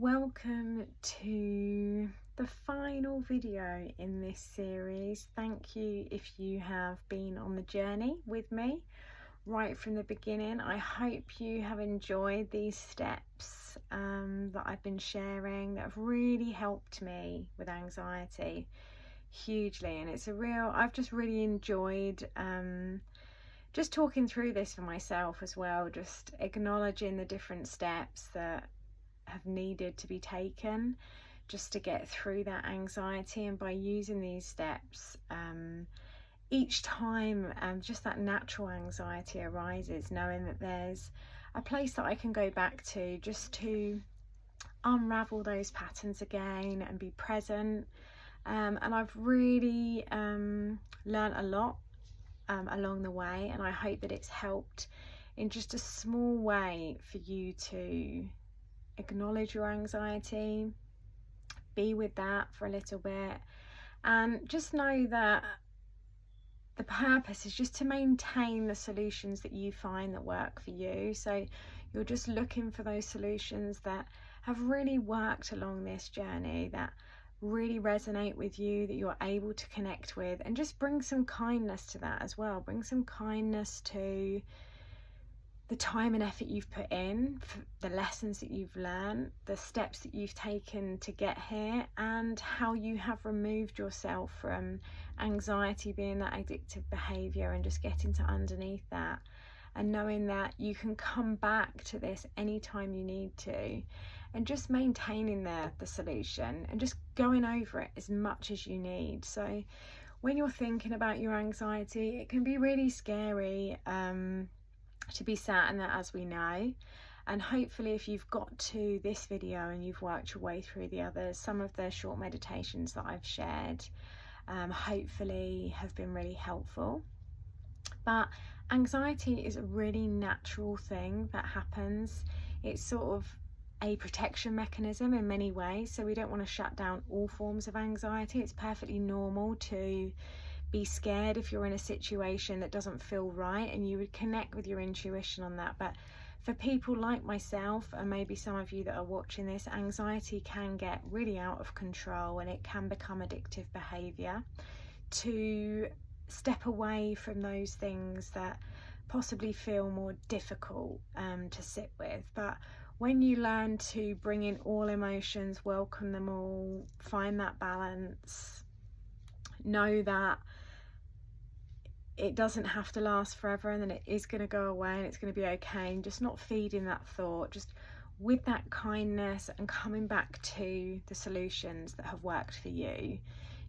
Welcome to the final video in this series. Thank you if you have been on the journey with me right from the beginning. I hope you have enjoyed these steps that I've been sharing that have really helped me with anxiety hugely, and I've just really enjoyed just talking through this for myself as well, just acknowledging the different steps that have needed to be taken just to get through that anxiety. And by using these steps, each time just that natural anxiety arises, knowing that there's a place that I can go back to just to unravel those patterns again and be present. And I've really learned a lot along the way, and I hope that it's helped in just a small way for you to acknowledge your anxiety, be with that for a little bit, and just know that the purpose is just to maintain the solutions that you find that work for you. So you're just looking for those solutions that have really worked along this journey, that really resonate with you, that you're able to connect with, and just bring some kindness to that as well. Bring some kindness to the time and effort you've put in, the lessons that you've learned, the steps that you've taken to get here, and how you have removed yourself from anxiety being that addictive behaviour, and just getting to underneath that, and knowing that you can come back to this anytime you need to, and just maintaining the solution and just going over it as much as you need. So when you're thinking about your anxiety, it can be really scary to be sat in that, as we know. And hopefully if you've got to this video and you've worked your way through the others, some of the short meditations that I've shared hopefully have been really helpful. But anxiety is a really natural thing that happens. It's sort of a protection mechanism in many ways, so we don't want to shut down all forms of anxiety. It's perfectly normal to be scared if you're in a situation that doesn't feel right, and you would connect with your intuition on that. But for people like myself, and maybe some of you that are watching this, anxiety can get really out of control, and it can become addictive behaviour. To step away from those things that possibly feel more difficult to sit with. But when you learn to bring in all emotions, welcome them all, find that balance, know that it doesn't have to last forever, and then it is going to go away and it's going to be okay, and just not feeding that thought, just with that kindness and coming back to the solutions that have worked for you,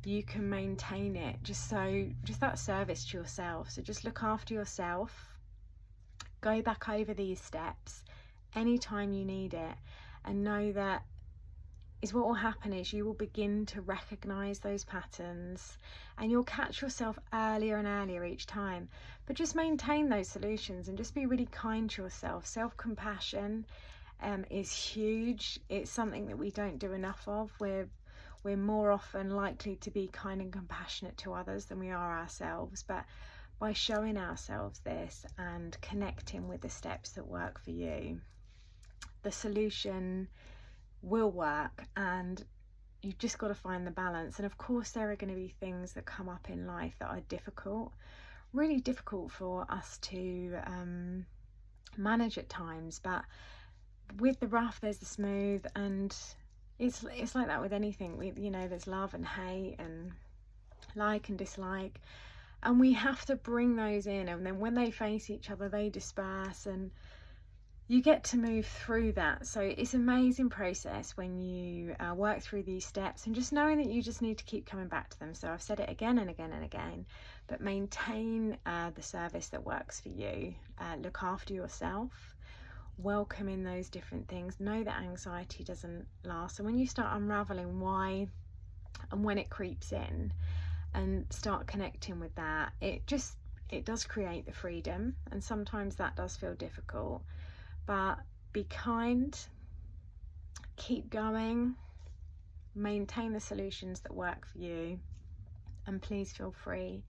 you can maintain it. Just that service to yourself. So just look after yourself, go back over these steps anytime you need it, and know that is what will happen is you will begin to recognize those patterns, and you'll catch yourself earlier and earlier each time. But just maintain those solutions and just be really kind to yourself. Self-compassion is huge. It's something that we don't do enough of. We're more often likely to be kind and compassionate to others than we are ourselves. But by showing ourselves this and connecting with the steps that work for you, the solution will work. And you've just got to find the balance. And of course there are going to be things that come up in life that are difficult, really difficult for us to manage at times. But with the rough there's the smooth, and it's like that with anything. There's love and hate and like and dislike, and we have to bring those in, and then when they face each other they disperse, and you get to move through that. So it's an amazing process when you work through these steps, and just knowing that you just need to keep coming back to them. So I've said it again and again and again, but maintain the service that works for you. Look after yourself, welcome in those different things, know that anxiety doesn't last. And when you start unraveling why and when it creeps in, and start connecting with that, it does create the freedom. And sometimes that does feel difficult, but be kind, keep going, maintain the solutions that work for you, and please feel free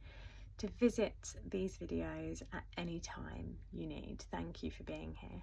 to visit these videos at any time you need. Thank you for being here.